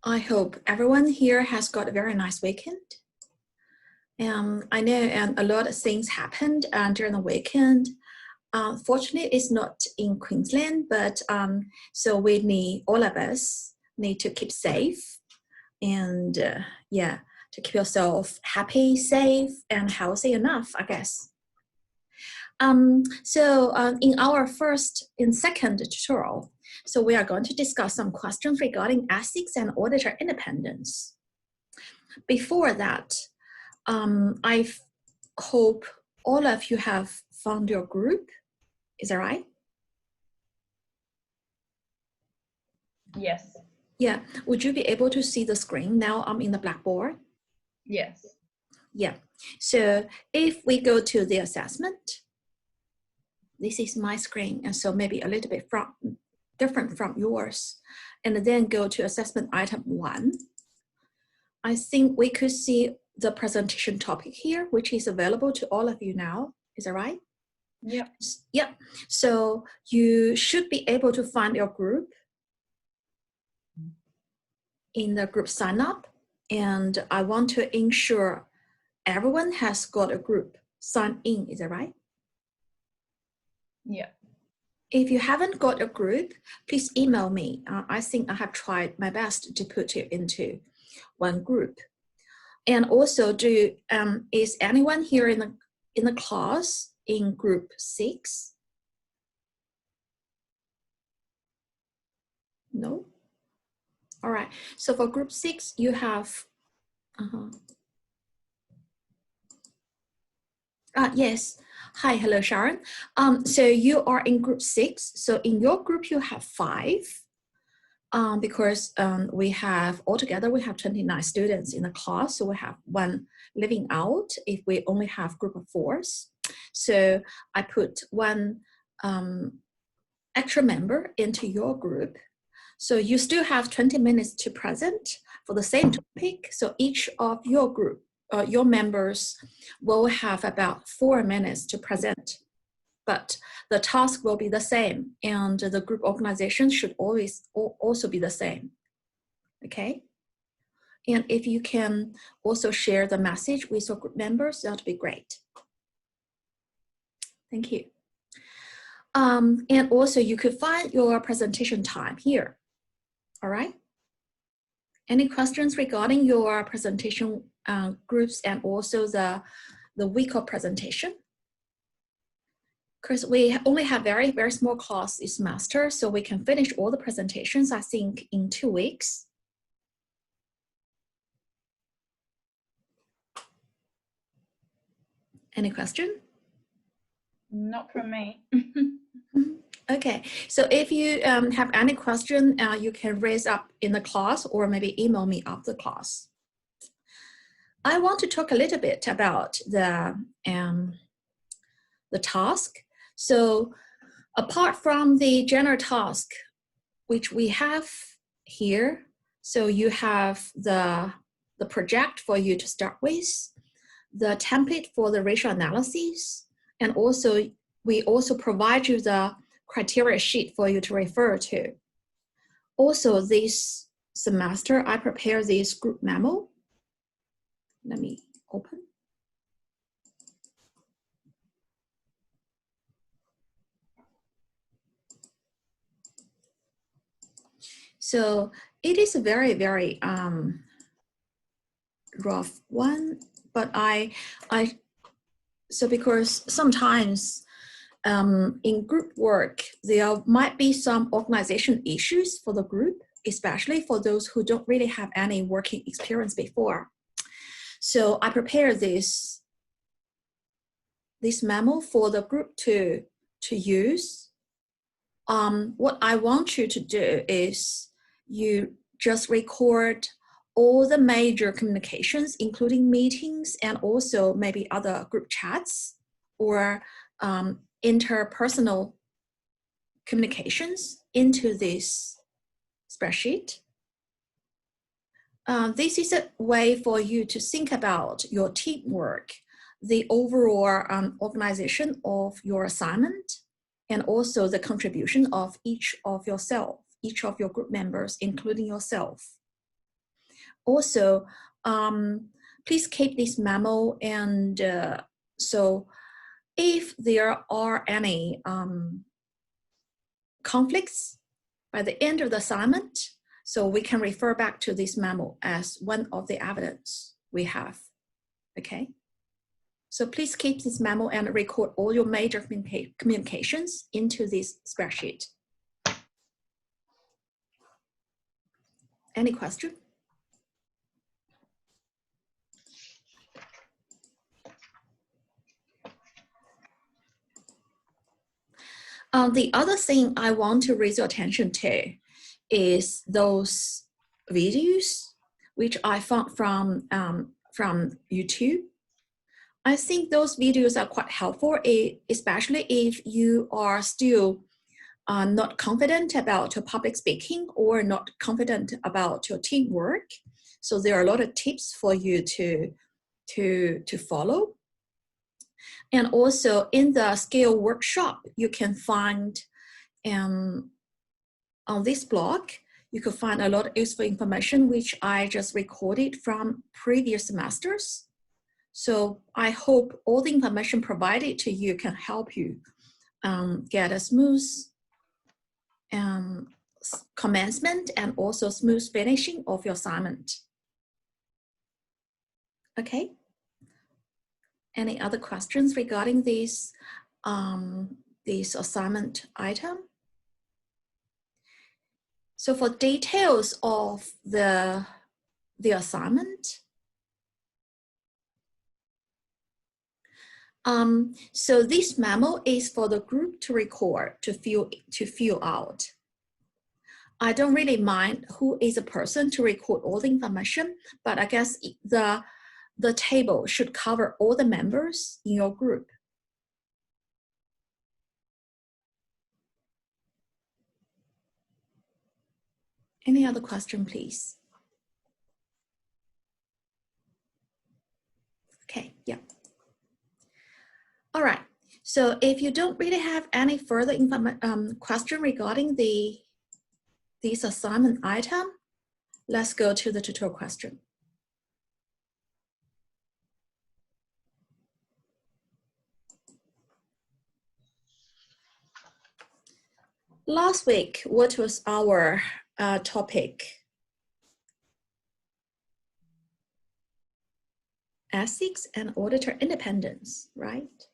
I hope everyone here has got a very nice weekend. I know a lot of things happened during the weekend. Fortunately, it's not in Queensland, but so all of us need to keep safe and yeah, to keep yourself happy, safe, and healthy enough, I guess. In our second tutorial, so we are going to discuss some questions regarding ethics and auditor independence. Before that, I hope all of you have found your group. Is that right? Yes. Yeah. Would you be able to see the screen now? I'm in the Blackboard. Yes. Yeah. So if we go to the assessment, this is my screen, and so maybe a little bit different from yours, and then go to assessment item 1. I think we could see the presentation topic here, which is available to all of you now. Is that right? Yep. Yep. So you should be able to find your group in the group sign up. And I want to ensure everyone has got a group sign in. Is that right? Yeah. If you haven't got a group, please email me. I think I have tried my best to put you into one group. And also, is anyone here in the class in group 6? No? All right. So for group 6, you have, yes. Hi, hello, Sharon. So you are in group 6. So in your group, you have 5. Because altogether we have 29 students in the class, so we have 1 living out if we only have group of 4s. So I put 1 extra member into your group. So you still have 20 minutes to present for the same topic. So each of your group, your members will have about 4 minutes to present. But the task will be the same, and the group organization should also be the same, okay? And if you can also share the message with your group members, that would be great. Thank you. And also you could find your presentation time here, all right? Any questions regarding your presentation groups and also the week of presentation? Because we only have very, very small class this semester, so we can finish all the presentations, I think, in 2 weeks. Any question? Not from me. Okay, so if you have any question, you can raise up in the class or maybe email me after the class. I want to talk a little bit about the task. So apart from the general task, which we have here, so you have the project for you to start with, the template for the racial analysis, and also we also provide you the criteria sheet for you to refer to. Also this semester, I prepared this group memo. Let me open. So it is a very, very rough one, but so because sometimes in group work, there might be some organization issues for the group, especially for those who don't really have any working experience before. So I prepared this memo for the group to use. What I want you to do is you just record all the major communications, including meetings and also maybe other group chats or interpersonal communications into this spreadsheet. This is a way for you to think about your teamwork, the overall organization of your assignment, and also the contribution of each of your group members, including yourself. Also, please keep this memo, and so if there are any conflicts by the end of the assignment, so we can refer back to this memo as one of the evidence we have, okay? So please keep this memo and record all your major communications into this spreadsheet. Any question? The other thing I want to raise your attention to is those videos which I found from YouTube. I think those videos are quite helpful, especially if you are still not confident about your public speaking or not confident about your teamwork. So there are a lot of tips for you to follow. And also in the skill workshop, you can find on this blog, you could find a lot of useful information which I just recorded from previous semesters. So I hope all the information provided to you can help you get a smooth commencement and also smooth finishing of your assignment. Okay. Any other questions regarding this assignment item? So for details of the assignment, so this memo is for the group to record, to fill out. I don't really mind who is a person to record all the information, but I guess the table should cover all the members in your group. Any other question, please? Okay, yeah. All right, so if you don't really have any further question regarding this assignment item, let's go to the tutorial question. Last week, what was our topic? Ethics and auditor independence, right?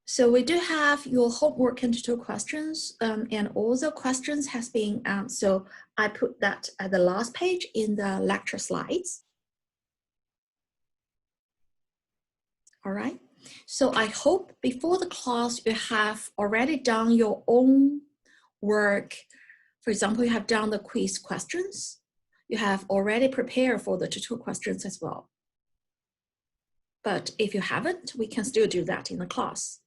So we do have your homework and tutorial questions, and all the questions has been, so I put that at the last page in the lecture slides. All right, so I hope before the class you have already done your own work. For example, you have done the quiz questions. You have already prepared for the tutorial questions as well. But if you haven't, we can still do that in the class.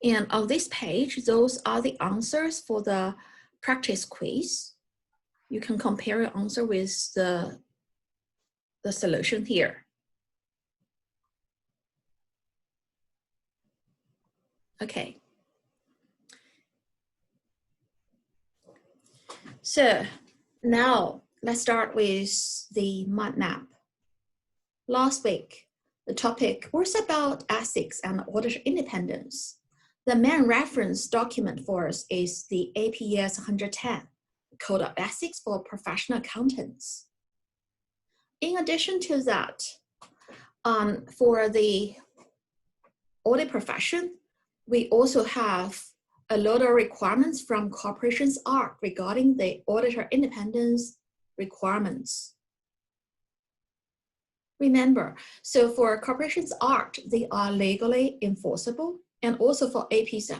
And on this page, those are the answers for the practice quiz. You can compare your answer with the solution here. Okay. So now let's start with the mind map. Last week, the topic was about ethics and auditor independence. The main reference document for us is the APES 110, Code of Ethics for Professional Accountants. In addition to that, for the audit profession, we also have a lot of requirements from Corporations Act regarding the auditor independence requirements. Remember, so for Corporations Act, they are legally enforceable, and also for APES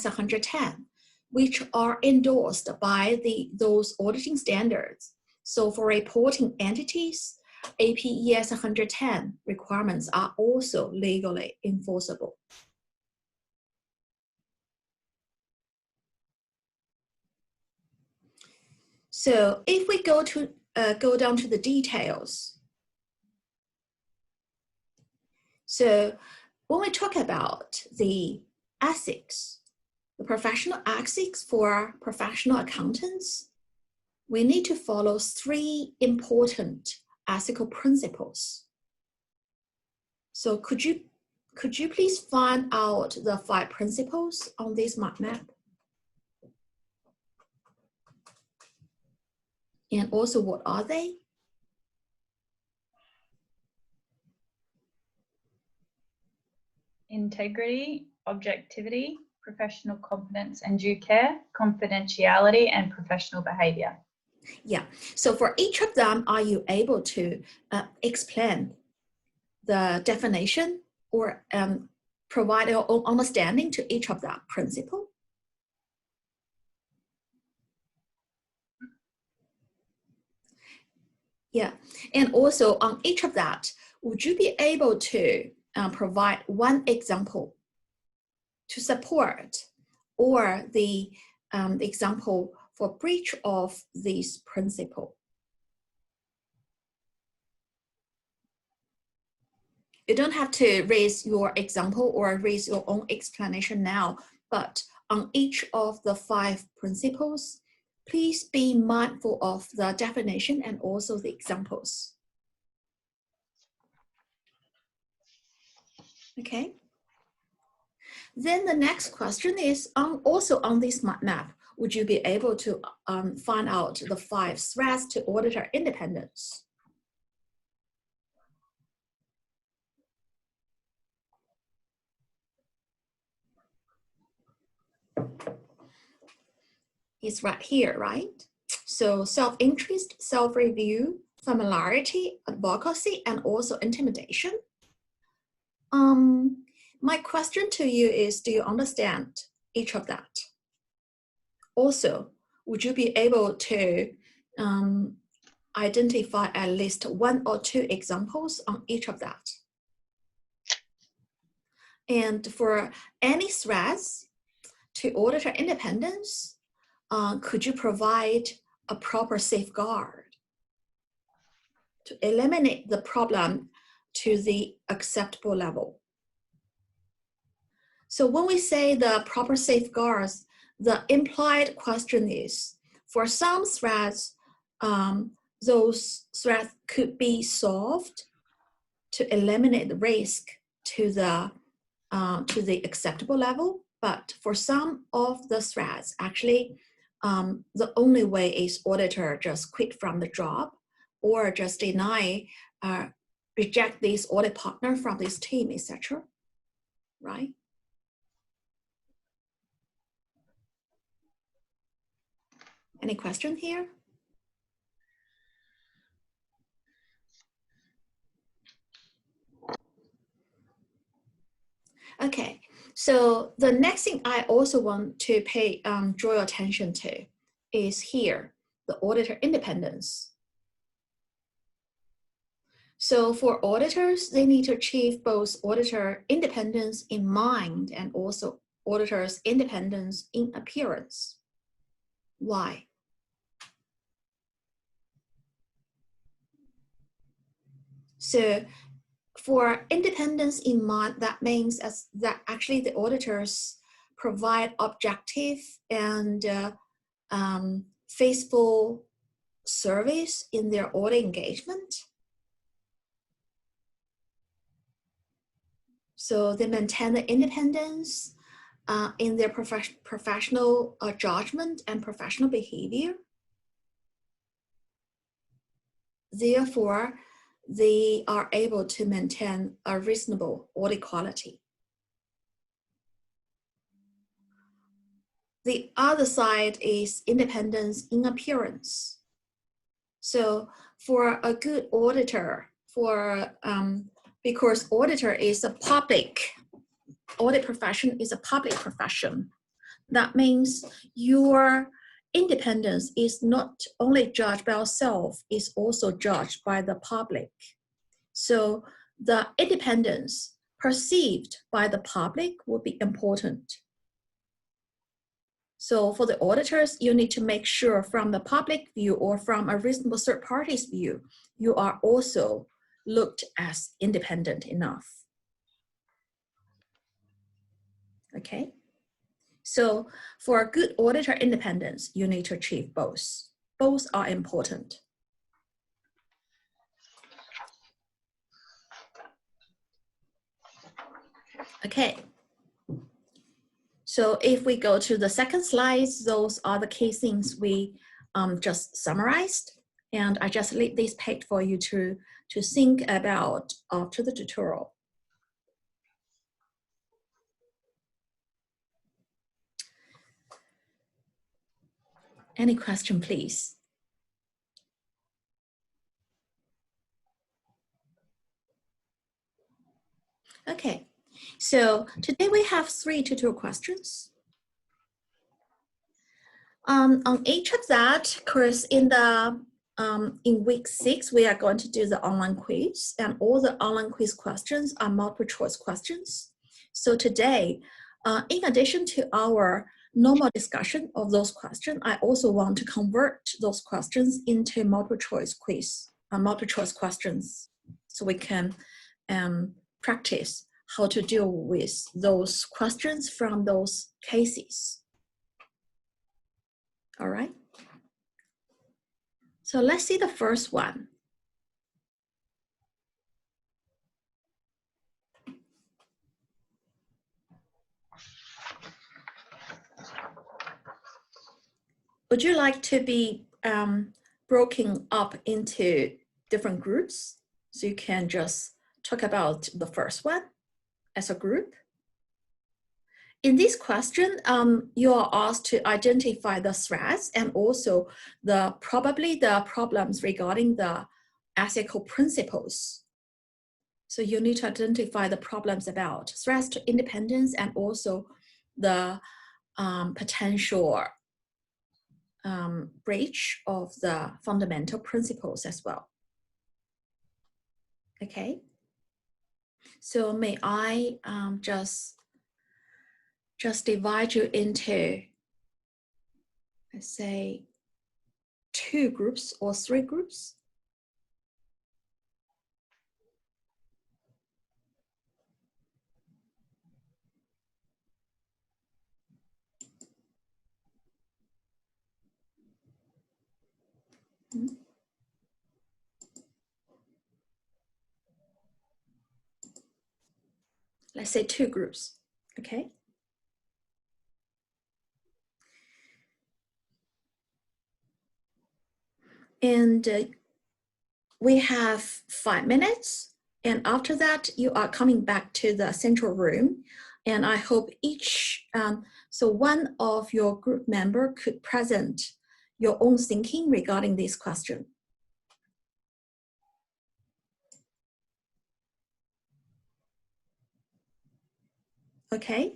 110, which are endorsed by those auditing standards. So for reporting entities, APES 110 requirements are also legally enforceable. So if we go down to the details, so when we talk about the ethics, the professional ethics for professional accountants, we need to follow 3 important ethical principles. So could you please find out the 5 principles on this mind map? And also, what are they? Integrity, objectivity, professional competence and due care, confidentiality, and professional behavior. Yeah, so for each of them, are you able to explain the definition or provide your own understanding to each of that principle? Yeah, and also on each of that, would you be able to provide one example to support or the example for breach of this principle? You don't have to raise your example or raise your own explanation now, but on each of the 5 principles, please be mindful of the definition and also the examples. Okay. Then the next question is also on this map, would you be able to find out the 5 threats to auditor independence? It's right here, right? So self-interest, self-review, familiarity, advocacy, and also intimidation. My question to you is, do you understand each of that? Also, would you be able to identify at least 1 or 2 examples on each of that? And for any threats to auditor independence, could you provide a proper safeguard to eliminate the problem to the acceptable level? So when we say the proper safeguards, the implied question is, for some threats, those threats could be solved to eliminate the risk to the acceptable level. But for some of the threats, actually, the only way is auditor just quit from the job or just deny, reject this audit partner from this team, etc. Right? Any question here? Okay, so the next thing I also want to draw your attention to is here, the auditor independence. So for auditors, they need to achieve both auditor independence in mind and also auditor's independence in appearance. Why? So for independence in mind, that means that actually the auditors provide objective and faithful service in their audit engagement. So they maintain the independence in their professional judgment and professional behavior. Therefore, they are able to maintain a reasonable audit quality. The other side is independence in appearance. So for a good auditor, because auditor is a public, audit profession is a public profession. That means your independence is not only judged by yourself, it's also judged by the public. So the independence perceived by the public will be important. So for the auditors, you need to make sure from the public view or from a reasonable third party's view, you are also looked as independent enough. Okay. So for good auditor independence, you need to achieve both. Both are important. Okay. So if we go to the second slide, those are the key things we just summarized. And I just leave this page for you to think about after the tutorial. Any question, please? Okay, so today we have 3 tutorial questions. On each of that, Chris, in week 6, we are going to do the online quiz, and all the online quiz questions are multiple choice questions. So today, in addition to our normal discussion of those questions, I also want to convert those questions into multiple choice quiz, multiple choice questions, so we can practice how to deal with those questions from those cases. All right. So let's see the first one. Would you like to be broken up into different groups? So you can just talk about the first one as a group. In this question, you are asked to identify the threats and also probably the problems regarding the ethical principles. So you need to identify the problems about threats to independence and also the potential breach of the fundamental principles as well. Okay. So may I just divide you into, let's say, 2 groups or 3 groups? Let's say 2 groups, okay? And we have 5 minutes. And after that, you are coming back to the central room. And I hope so one of your group member could present your own thinking regarding this question. Okay.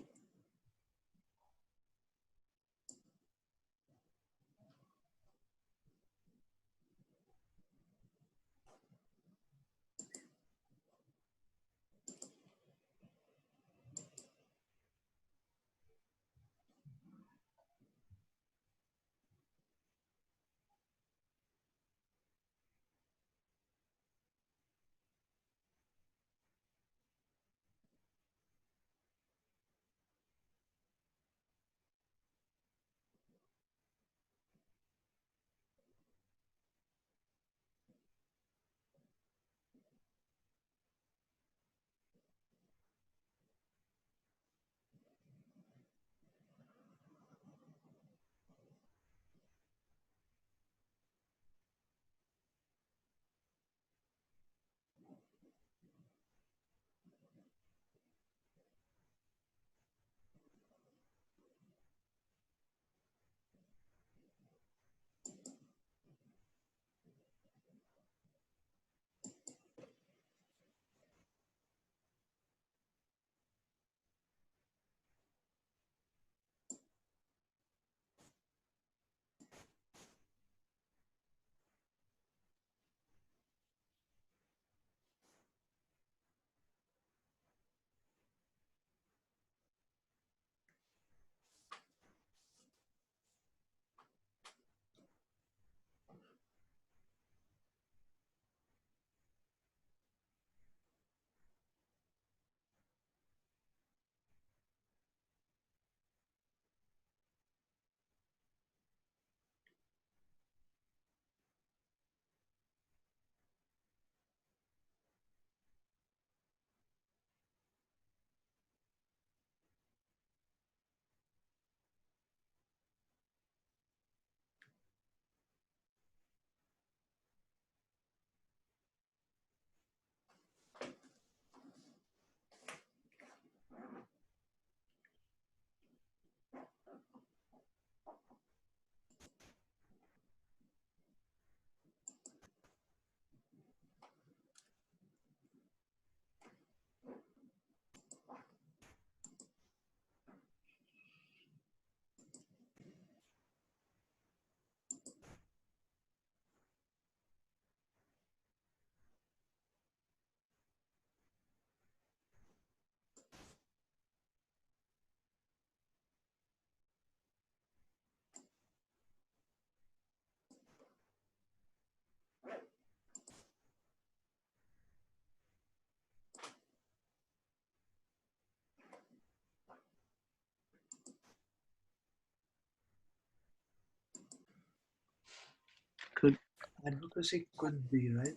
Advocacy could be, right?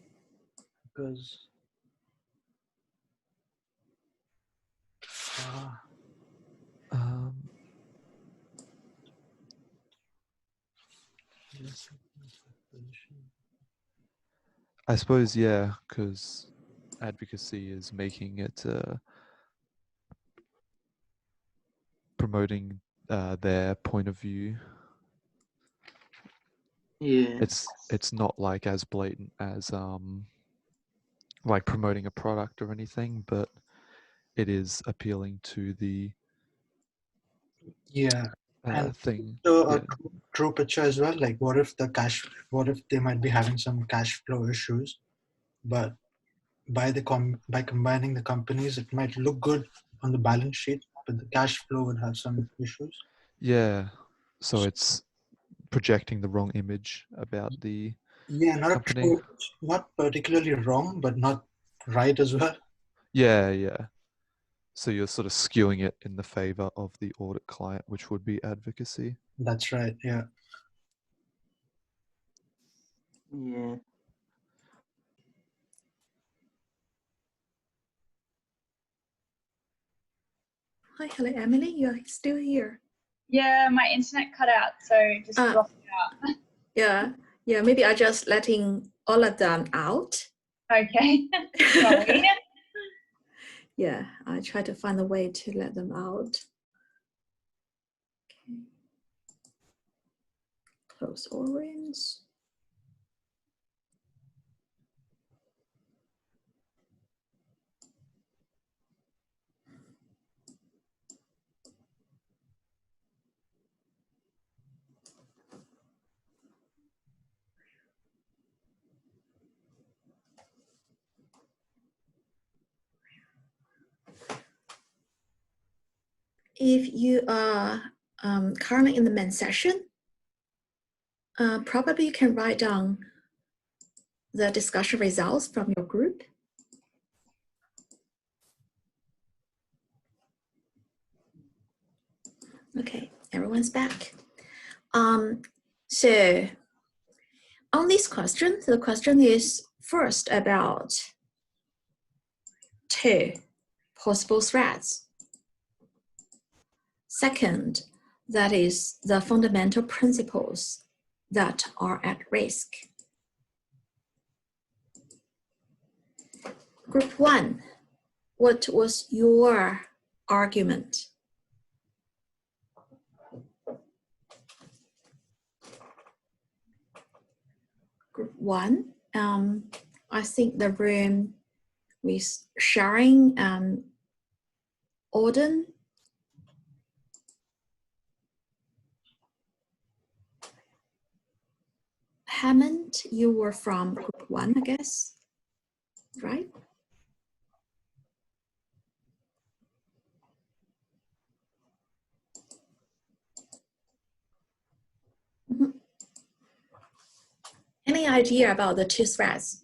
Because I suppose, yeah, because advocacy is making it promoting their point of view. yeah, It's not like as blatant as like promoting a product or anything, but it is appealing to the yeah, and thing. so a Yeah, true picture as well. Like, what if they might be having some cash flow issues, but by combining the companies, it might look good on the balance sheet, but the cash flow would have some issues. yeah. So it's projecting the wrong image about the Yeah, company. not particularly wrong, but not right as well. Yeah, yeah. So you're sort of skewing it in the favor of the audit client, which would be advocacy. That's right. Yeah. Yeah. Hi, hello, Emily. You're still here. Yeah, my internet cut out, so just dropped out. Yeah. Maybe I just letting all of them out. Okay. Sorry. Yeah, I try to find a way to let them out. Okay. Close orange. If you are currently in the main session, probably you can write down the discussion results from your group. Okay, everyone's back. So on this question, the question is first about 2 possible threats. Second, that is the fundamental principles that are at risk. Group 1, what was your argument? Group 1, I think the room with Sharon and Auden. Hammond, you were from group 1, I guess, right? Mm-hmm. Any idea about the 2 threats?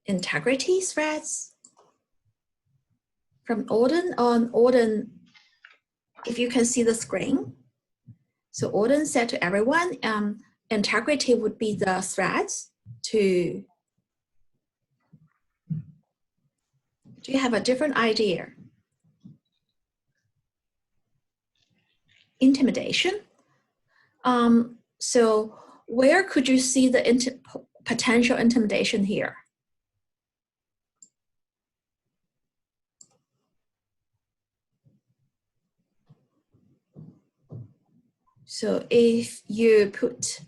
Integrity threats? From Auden on Auden, if you can see the screen. So Auden said to everyone, integrity would be the threat to. Do you have a different idea? Intimidation. So where could you see the potential intimidation here? So if you put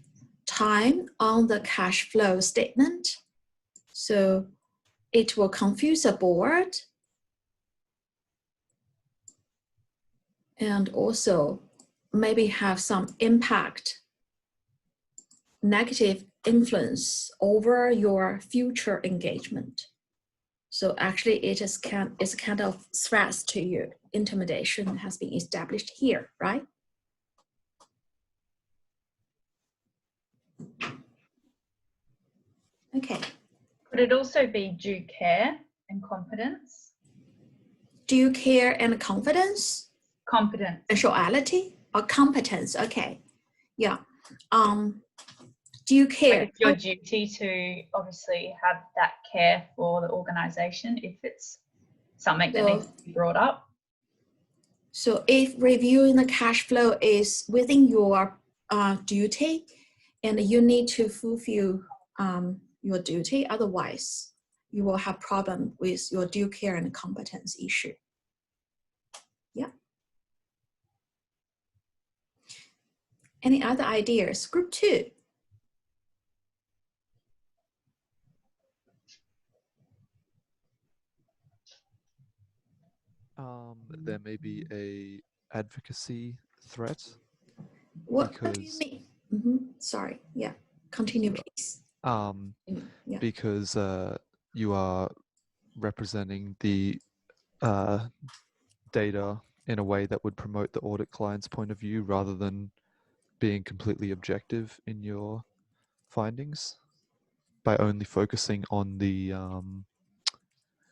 time on the cash flow statement, so it will confuse the board and also maybe have some impact, negative influence over your future engagement. So actually it's kind of threats to you. Intimidation has been established here, right? Okay. Could it also be due care and competence? Due care and confidence? Competence. Potentiality or competence, okay. Yeah. Do you care? Like it's your duty to obviously have that care for the organisation if it's something that needs to be brought up. So if reviewing the cash flow is within your duty, and you need to fulfill your duty, otherwise you will have problem with your due care and competence issue. Yeah. Any other ideas? Group 2. There may be a advocacy threat. What do you mean? Sorry. Yeah. Continue, please. Yeah. Because you are representing the data in a way that would promote the audit client's point of view rather than being completely objective in your findings by only focusing on the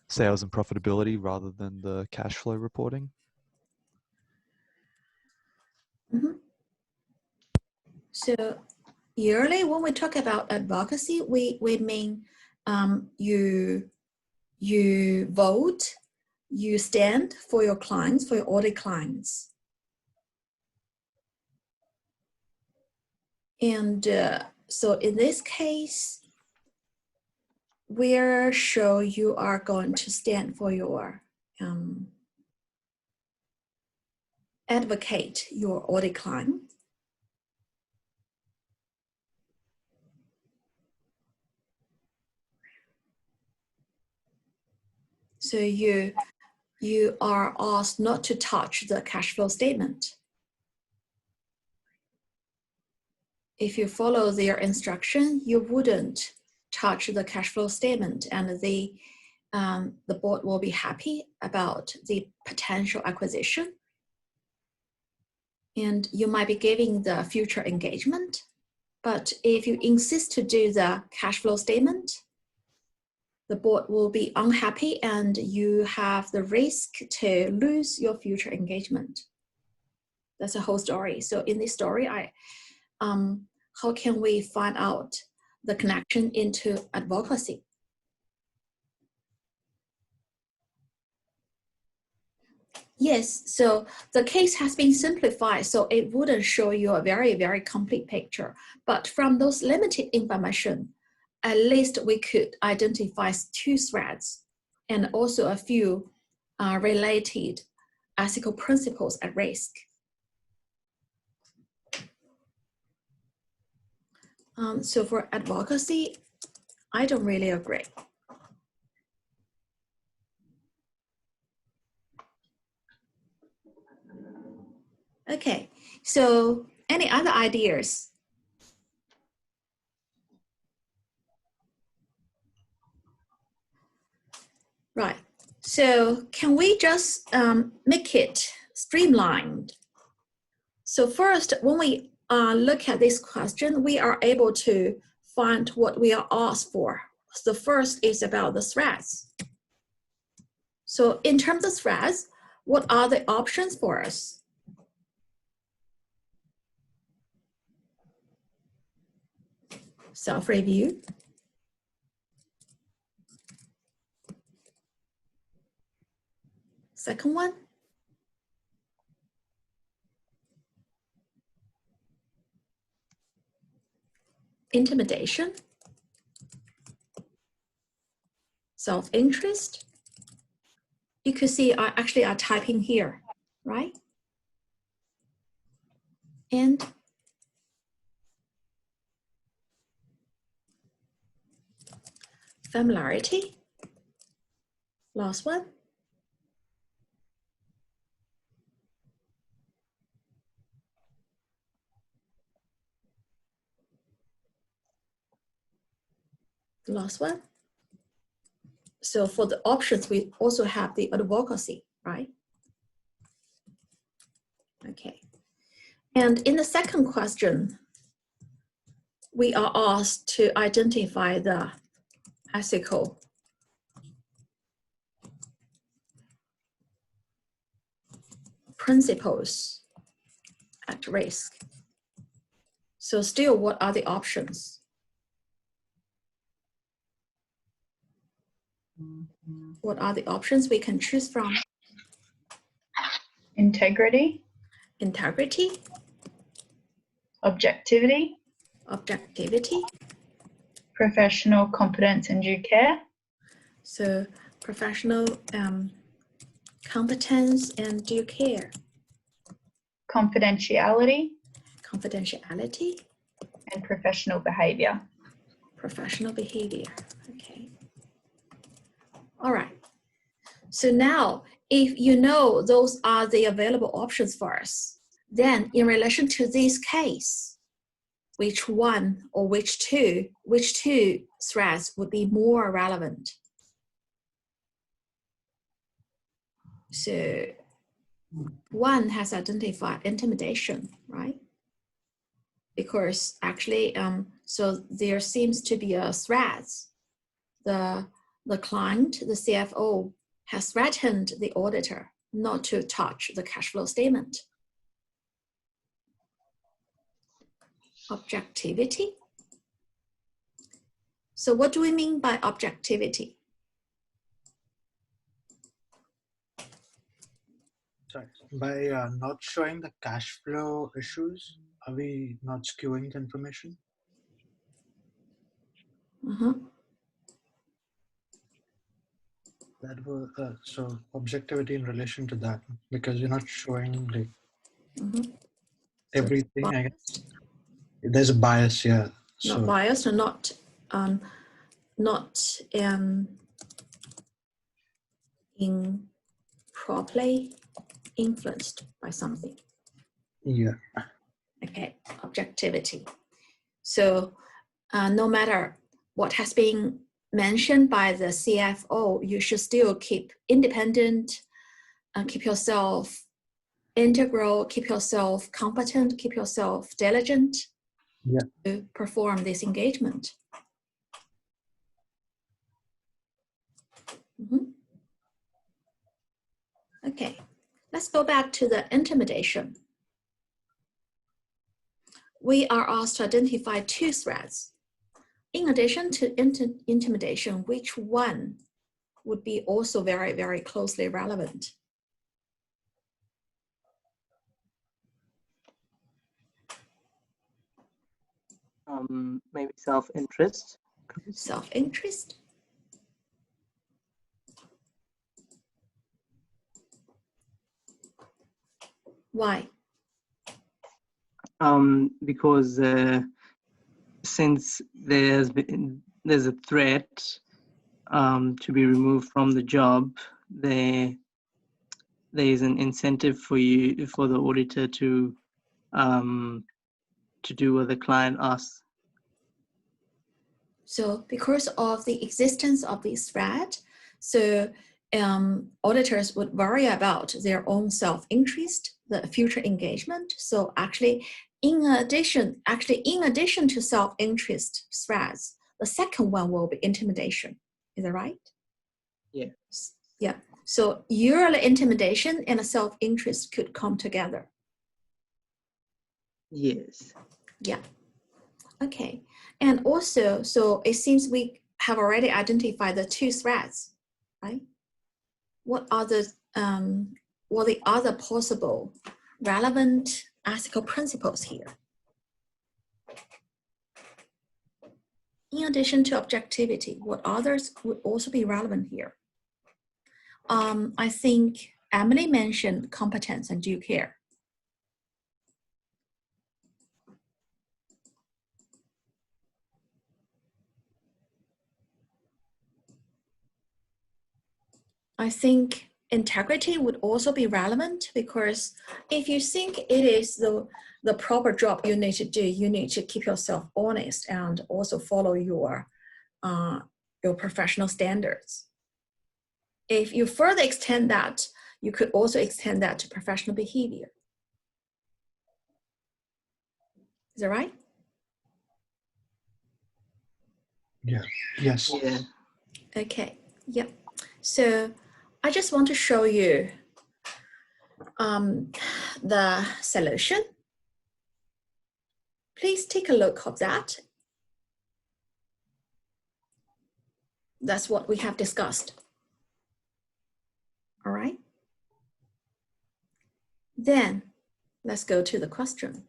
sales and profitability rather than the cash flow reporting. So yearly, when we talk about advocacy, we mean you vote, you stand for your clients, for your audit clients. And so in this case, we're sure you are going to stand for your advocate your audit client. So you are asked not to touch the cash flow statement. If you follow their instruction, you wouldn't touch the cash flow statement, and the board will be happy about the potential acquisition. And you might be giving the future engagement, but if you insist to do the cash flow statement, the board will be unhappy and you have the risk to lose your future engagement. That's the whole story. So in this story, how can we find out the connection into advocacy? Yes, so the case has been simplified, so it wouldn't show you a very, very complete picture. But from those limited information, at least we could identify 2 threads and also a few related ethical principles at risk. So for advocacy, I don't really agree. Okay, so any other ideas? Right, so can we just make it streamlined? So first, when we look at this question, we are able to find what we are asked for. So the first is about the threads. So in terms of threads, what are the options for us? Self-review. Second one. Intimidation. Self-interest. You could see I actually are typing here, right? And familiarity. Last one. The last one. So for the options, we also have the advocacy, right? Okay. And in the second question, we are asked to identify the ethical principles at risk. So still, what are the options? What are the options we can choose from? Integrity, Integrity, objectivity, objectivity. professional competence and due care, So professional competence and due care. confidentiality, Confidentiality, and professional behavior. professional behavior. Okay. All right. So now, if you know those are the available options for us, then in relation to this case, which one or which two threads would be more relevant? So one has identified intimidation, right? Because actually, so there seems to be a threat. The client, the CFO, has threatened the auditor not to touch the cash flow statement. Objectivity. So what do we mean by objectivity? Sorry, by not showing the cash flow issues, are we not skewing the information? That was so objectivity in relation to that, because you're not showing like everything. I guess there's a bias here. Not So biased or not improperly influenced by something. yeah, Okay, objectivity. So no matter what has been mentioned by the CFO, you should still keep independent, keep yourself integral, keep yourself competent, keep yourself diligent to perform this engagement. Okay, let's go back to the intimidation. We are asked to identify two threats. In addition to intimidation, which one would be also very, very closely relevant? Maybe self-interest. Self-interest. Why? Because since there's a threat to be removed from the job, there is an incentive for the auditor to do what the client asks. So because of the existence of this threat, so auditors would worry about their own self-interest, the future engagement. So actually, in addition to self-interest threats, the second one will be intimidation. Is that right? Yeah. Yeah. So usually intimidation and self-interest could come together. Yes. Yeah. Okay. And also, so it seems we have already identified the two threats, right? What are the other possible relevant ethical principles here? In addition to objectivity, what others would also be relevant here? I think Emily mentioned competence and due care. I think integrity would also be relevant, because if you think it is the proper job you need to do, you need to keep yourself honest and also follow your professional standards. If you further extend that, you could also extend that to professional behavior. Is that right? yeah, yes. Yeah. Okay, yep. So I just want to show you the solution. Please take a look of that. That's what we have discussed. All right. Then let's go to the question.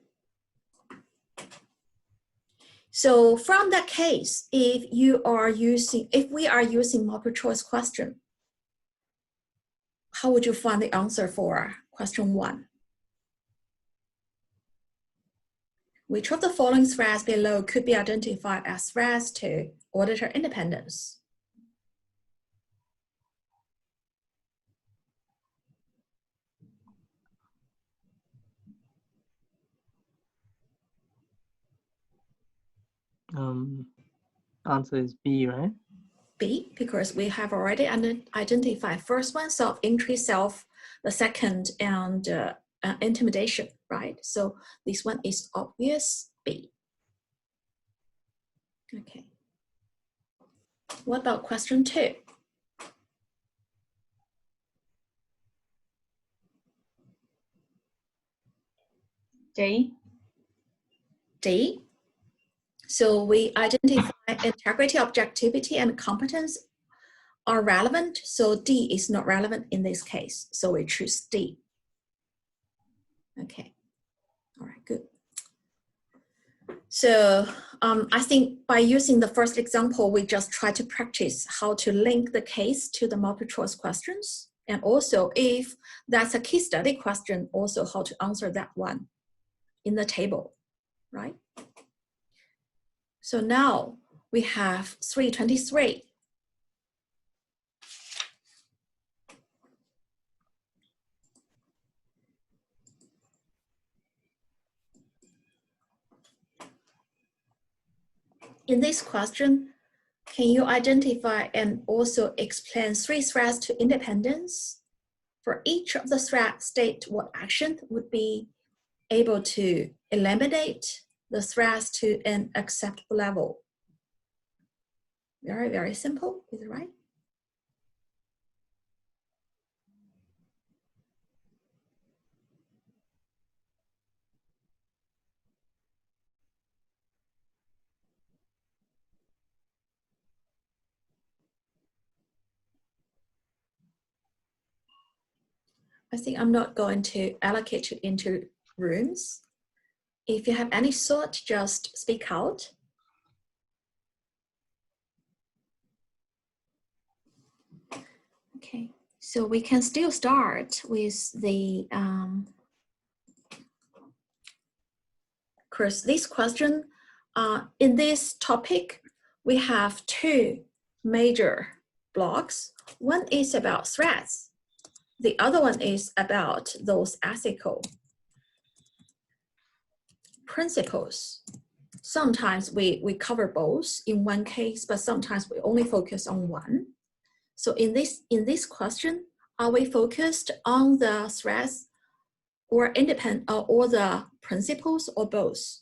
So from that case, if we are using multiple choice question, how would you find the answer for question 1? Which of the following threads below could be identified as threads to auditor independence? Answer is B, right? B, because we have already identified first one, self-interest, the second, and intimidation, right? So this one is obvious, B. Okay. What about question 2? D. D. So we identify integrity, objectivity, and competence are relevant. So D is not relevant in this case. So we choose D. Okay. All right, good. So I think by using the first example, we just try to practice how to link the case to the multiple choice questions. And also if that's a case study question, also how to answer that one in the table, right? So now we have 323. In this question, can you identify and also explain 3 threats to independence? For each of the threats, state what action would be able to eliminate the threats to an acceptable level. Very, very simple, is it right? I think I'm not going to allocate you into rooms. If you have any thought, just speak out. Okay, so we can still start with the, course, this question, in this topic, we have 2 major blocks. One is about threats. The other one is about those ethical principles. Sometimes we cover both in one case, but sometimes we only focus on one. So in this question, are we focused on the threats or independent or the principles or both?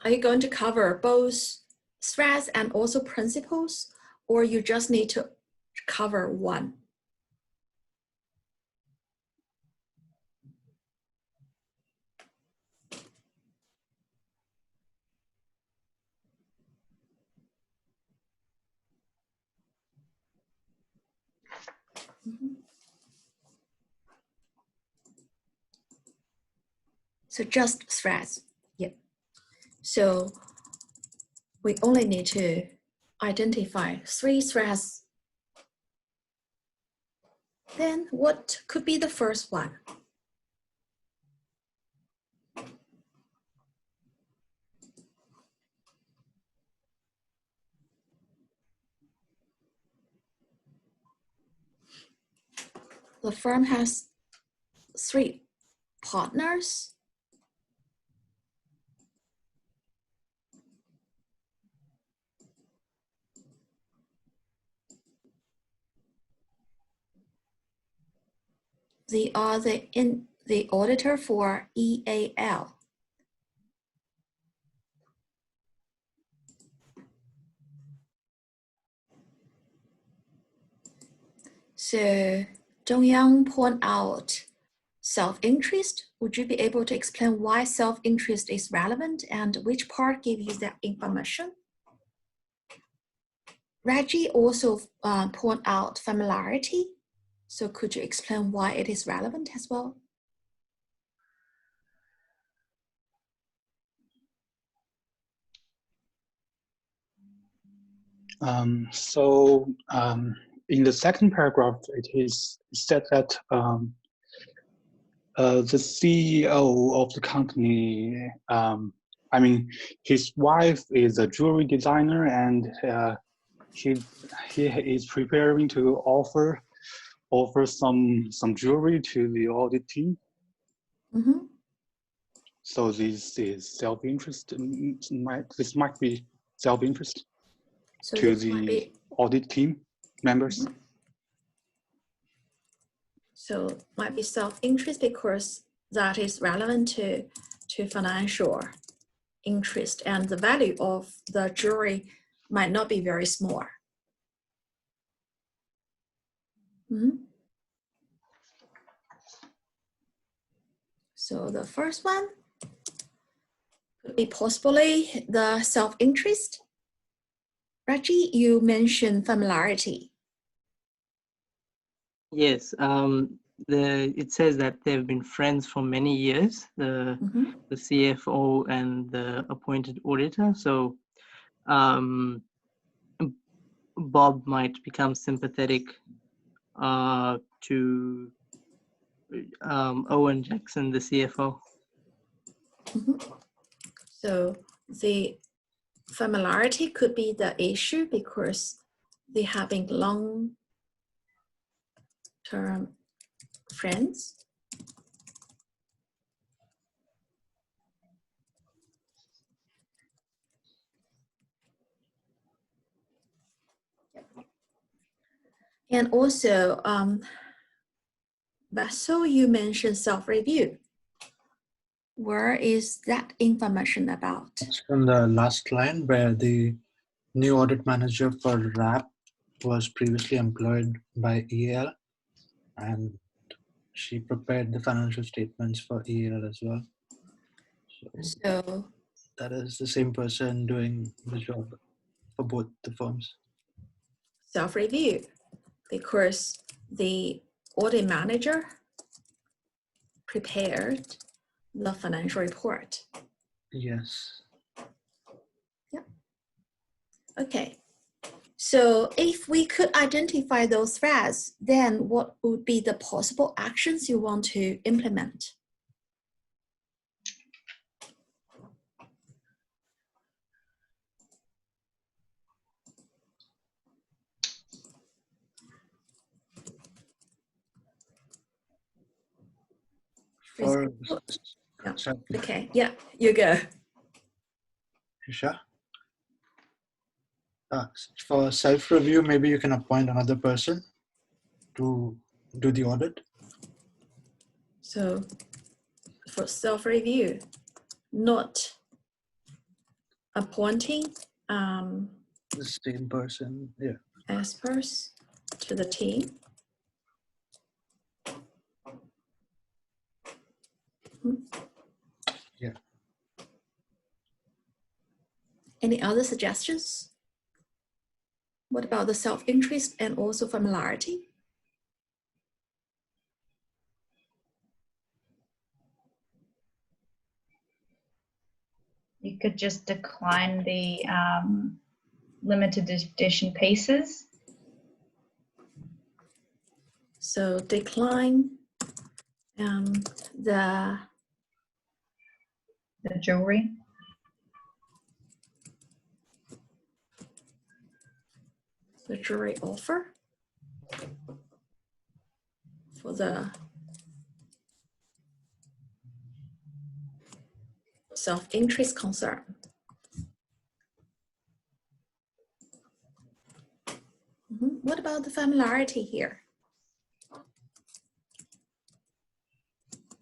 Are you going to cover both threats and also principles, or you just need to cover one? So just threats, yep. So we only need to identify 3 threats. Then what could be the first one? The firm has 3 partners. They are the auditor for EAL. So Dong-Yang point out self-interest. Would you be able to explain why self-interest is relevant and which part gives you that information? Reggie also point out familiarity. So could you explain why it is relevant as well? In the second paragraph, it is said that the CEO of the company, his wife is a jewelry designer, and he is preparing to offer some jewelry to the audit team. Mm-hmm. So this is self-interest. This might be self-interest to the audit team members. Mm-hmm. So might be self-interest because that is relevant to financial interest, and the value of the jewelry might not be very small. Mm-hmm. So the first one could be possibly the self-interest. Reggie, you mentioned familiarity. Yes, it says that they've been friends for many years, the CFO and the appointed auditor. So Bob might become sympathetic to Owen Jackson, the CFO. So the familiarity could be the issue because they have been long-term friends. And also, Basil, you mentioned self-review. Where is that information about? It's from the last line where the new audit manager for RAP was previously employed by EL, and she prepared the financial statements for EL as well. So that is the same person doing the job for both the firms. Self-review, because the audit manager prepared the financial report. Yes. Yeah. Okay. So if we could identify those threads, then what would be the possible actions you want to implement? For, yeah. sorry. Okay, yeah, you go. Sure. For self-review, maybe you can appoint another person to do the audit. So for self-review, not appointing the same person, yeah. experts to the team. Yeah. Any other suggestions? What about the self-interest and also familiarity? You could just decline the limited edition pieces. So decline the jewelry. The jewelry offer for the self-interest concern. What about the familiarity here?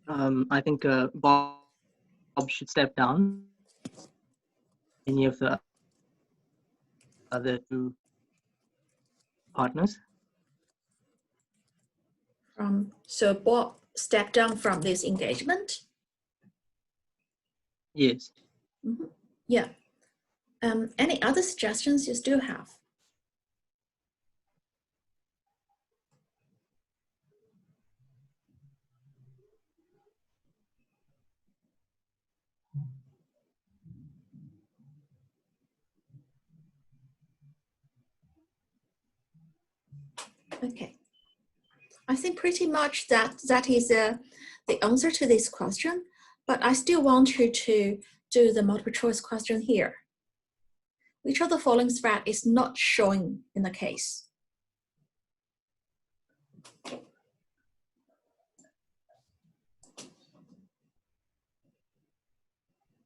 I think Bob should step down. Any of the other two partners. So Bob stepped down from this engagement. Yes. Yeah. Any other suggestions you still have? Okay. I think pretty much that is the answer to this question, but I still want you to do the multiple choice question here. Which of the following thread is not showing in the case?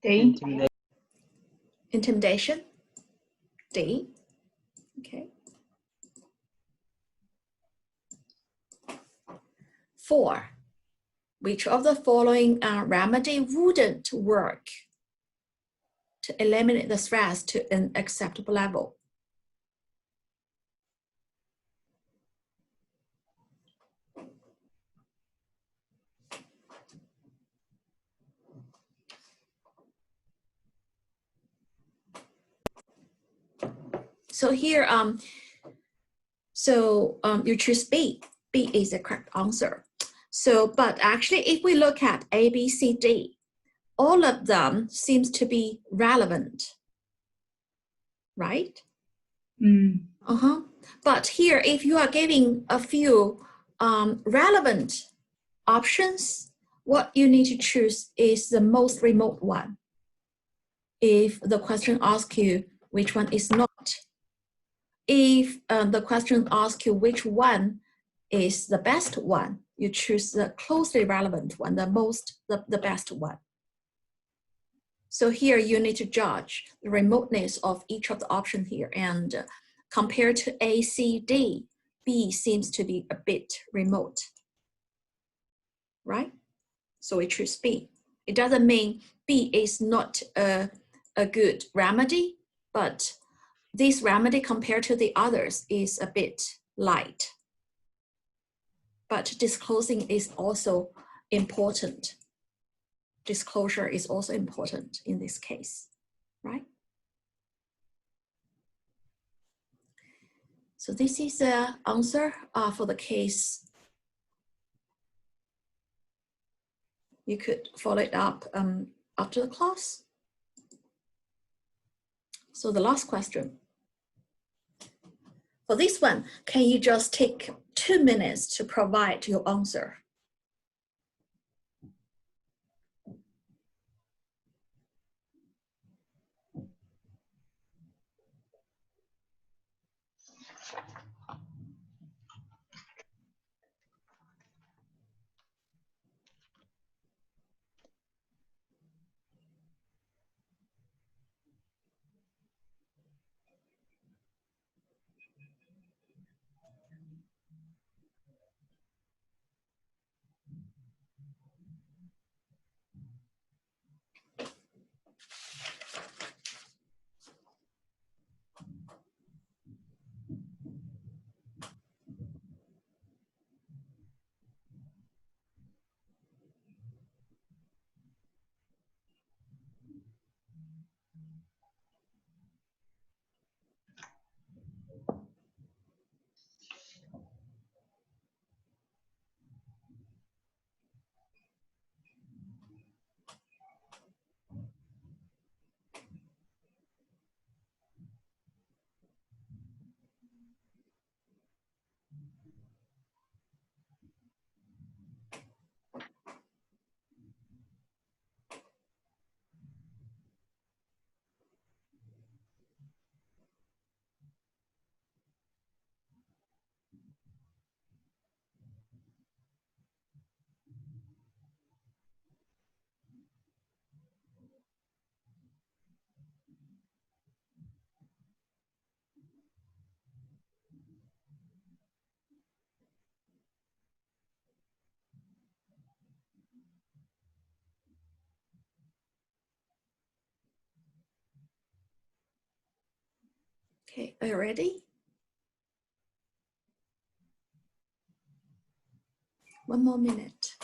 D. Intimidation. D. Okay. 4. Which of the following remedy wouldn't work to eliminate the threats to an acceptable level? So here, you choose B. B is the correct answer. So, but actually, if we look at A, B, C, D, all of them seems to be relevant, right? But here, if you are giving a few relevant options, what you need to choose is the most remote one. If the question asks you which one is not, if the question asks you which one is the best one, you choose the closely relevant one, the best one. So here you need to judge the remoteness of each of the options here, and compared to A, C, D, B seems to be a bit remote, right? So we choose B. It doesn't mean B is not a good remedy, but this remedy compared to the others is a bit light. But disclosing is also important. Disclosure is also important in this case, right? So this is the answer for the case. You could follow it up after the class. So the last question. For this one, can you just take 2 minutes to provide your answer? Okay, are you ready? One more minute.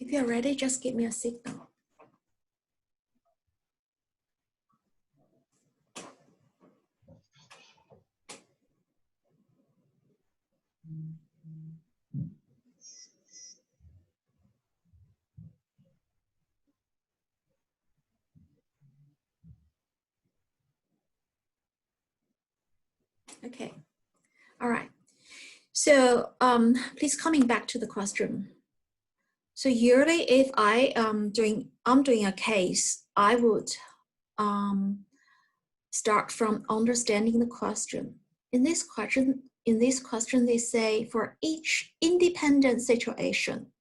If you're ready, just give me a signal. Okay, all right. So please coming back to the question. So usually if I'm doing a case, I would start from understanding the question. In this question, they say for each independent situation.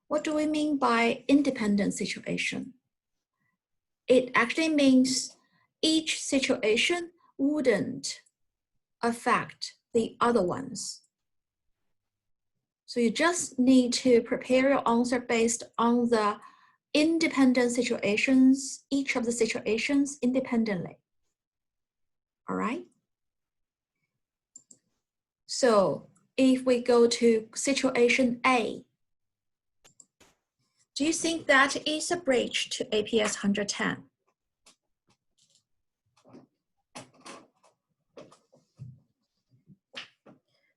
What do we mean by independent situation? It actually means each situation wouldn't affect the other ones. So you just need to prepare your answer based on the independent situations, each of the situations independently. All right? So if we go to situation A, do you think that is a breach to APS 110?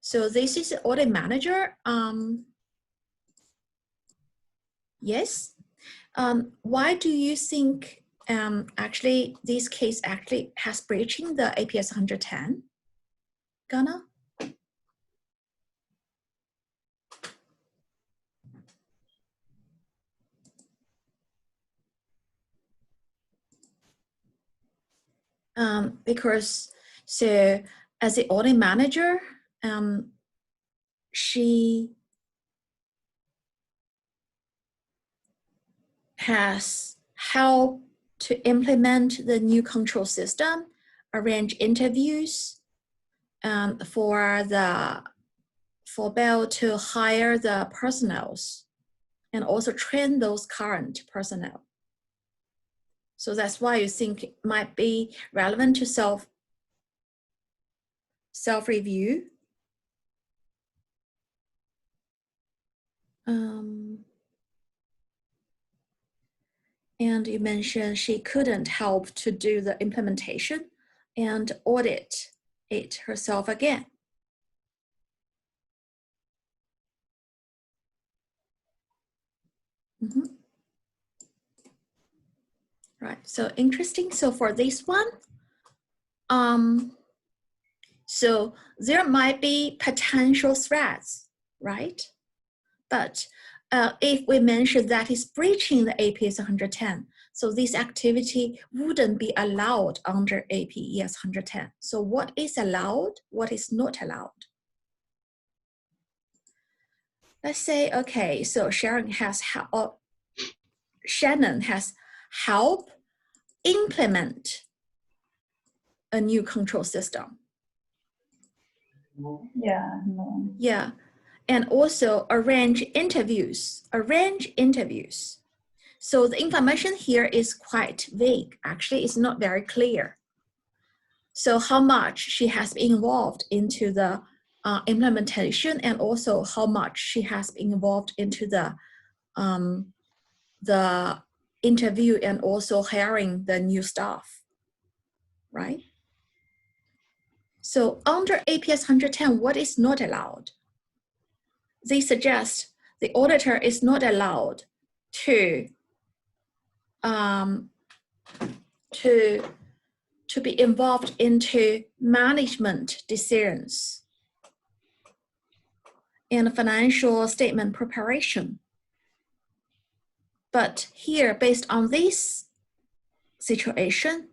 So this is the audit manager. Yes. Why do you think actually this case actually has breaching the APS 110? Ghana? Because so as the audit manager, she has helped to implement the new control system, arrange interviews for Bell to hire the personnels and also train those current personnel. So that's why you think it might be relevant to self-review. And you mentioned she couldn't help to do the implementation and audit it herself again. Right, so interesting. So for this one, so there might be potential threats, right? But if we mention that is breaching the APS 110, so this activity wouldn't be allowed under APS 110. So what is allowed, what is not allowed? Let's say, okay, so Shannon has helped implement a new control system. Yeah. No. Yeah, and also arrange interviews. So the information here is quite vague. Actually, it's not very clear. So how much she has been involved into the implementation, and also how much she has been involved into the interview and also hiring the new staff, right? So under APS 110, what is not allowed? They suggest the auditor is not allowed to be involved into management decisions and financial statement preparation. But here, based on this situation,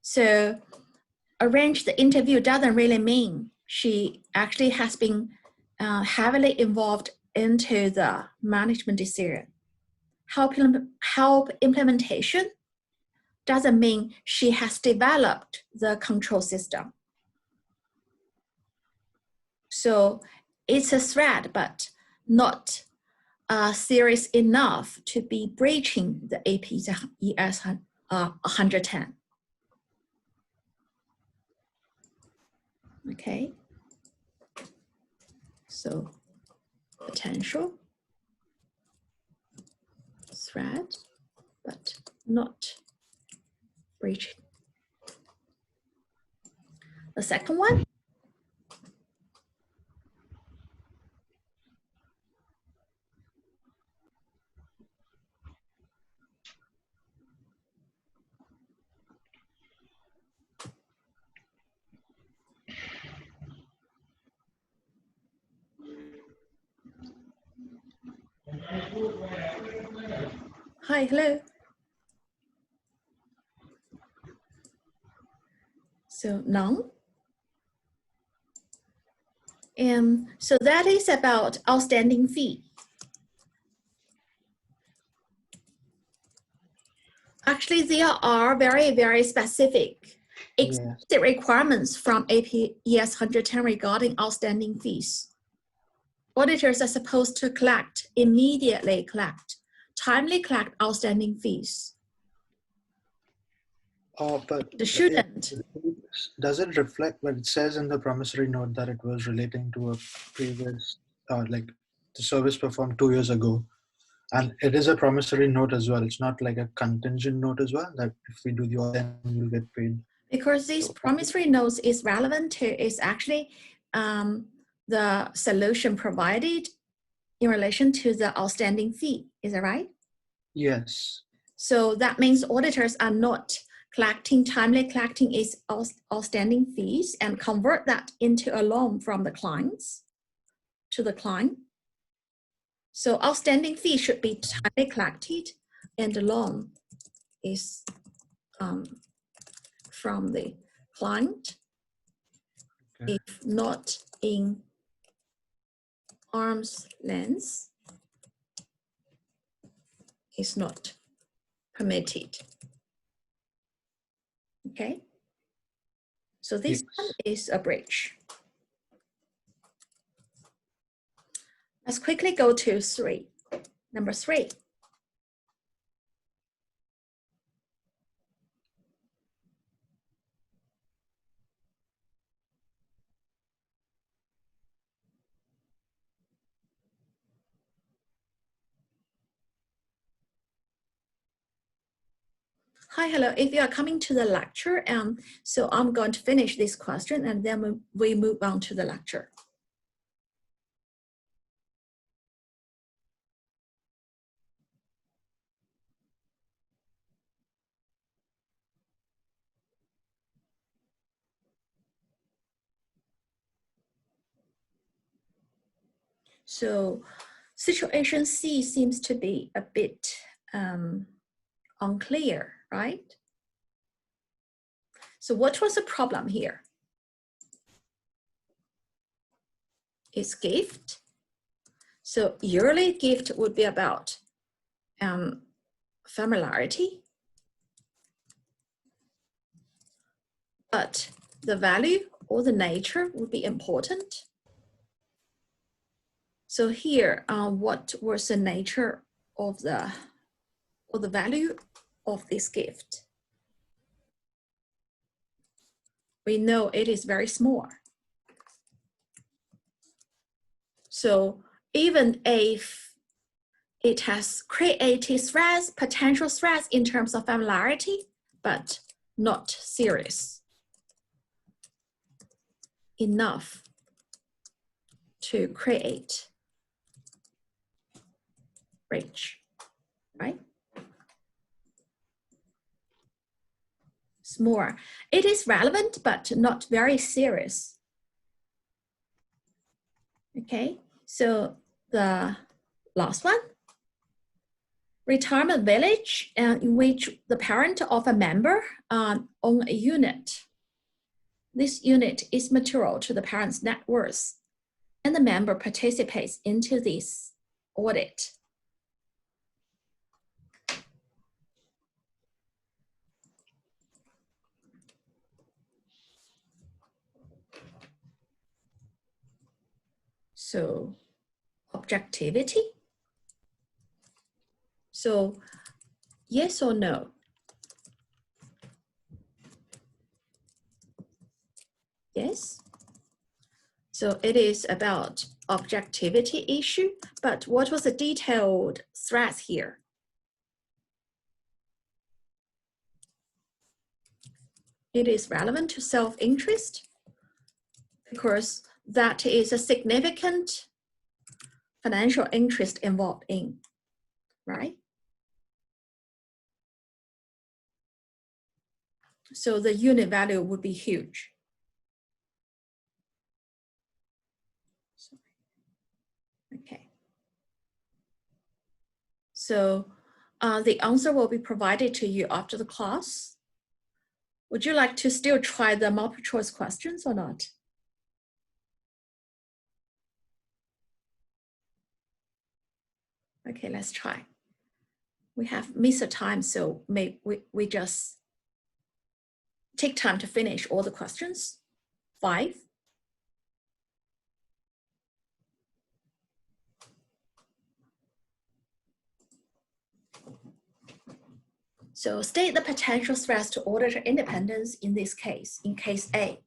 so arranged the interview doesn't really mean she actually has been heavily involved into the management decision. Help implementation doesn't mean she has developed the control system. So it's a threat, but not serious enough to be breaching the APES 110. Okay. So potential threat, but not breaching. The second one. Hi, hello. So none. So that is about outstanding fee. Actually, there are very, very specific explicit requirements from APES 110 regarding outstanding fees. Auditors are supposed to immediately collect, timely collect outstanding fees. But they shouldn't. Does it reflect what it says in the promissory note that it was relating to a previous, like the service performed 2 years ago? And it is a promissory note as well. It's not like a contingent note as well, that if we do the audit, then you'll get paid. Because these promissory notes is relevant to is actually the solution provided in relation to the outstanding fee. Is that right? Yes. So that means auditors are not timely collecting its outstanding fees and convert that into a loan from the clients to the client. So outstanding fee should be timely collected and the loan is from the client. Okay. If not in arm's length, is not permitted. Okay, so this one is a breach. Let's quickly go to number 3. Hi, hello. If you are coming to the lecture, so I'm going to finish this question and then we move on to the lecture. So situation C seems to be a bit unclear, right? So what was the problem here? It's gift. So yearly gift would be about familiarity, but the value or the nature would be important. So here, what was the nature of the value of this gift? We know it is very small. So even if it has created threats, potential threats in terms of familiarity, but not serious enough to create breach, right? Small. It is relevant, but not very serious. Okay, so the last one, retirement village, in which the parent of a member own a unit. this unit is material to the parent's net worth, and the member participates into this audit. So objectivity. So yes or no? Yes. So it is about objectivity issue, but what was the detailed threat here? It is relevant to self-interest because that is a significant financial interest involved in, right? So the unit value would be huge. Okay. So the answer will be provided to you after the class. Would you like to still try the multiple choice questions or not? Okay, let's try. We have missed the time, so we just take time to finish all the questions. 5. So state the potential threats to auditor independence in this case, in case A.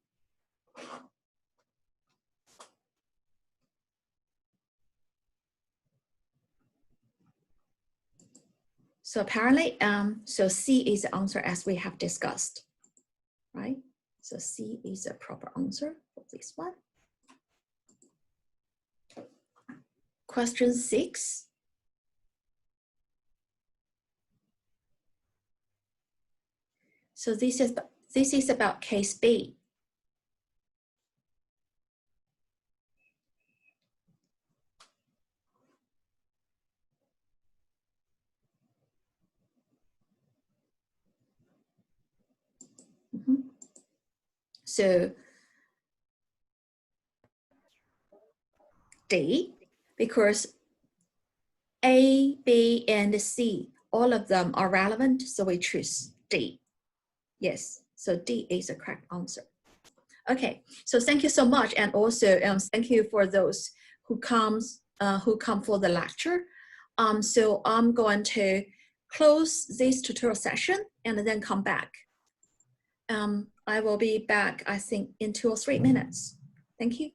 So apparently, so C is the answer as we have discussed, right? So C is a proper answer for this one. Question 6. So this is about case B. So D, because A, B, and C, all of them are relevant, so we choose D. Yes, so D is the correct answer. Okay, so thank you so much, and also thank you for those who come for the lecture. So I'm going to close this tutorial session and then come back. I will be back, I think, in 2 or 3 minutes. Thank you.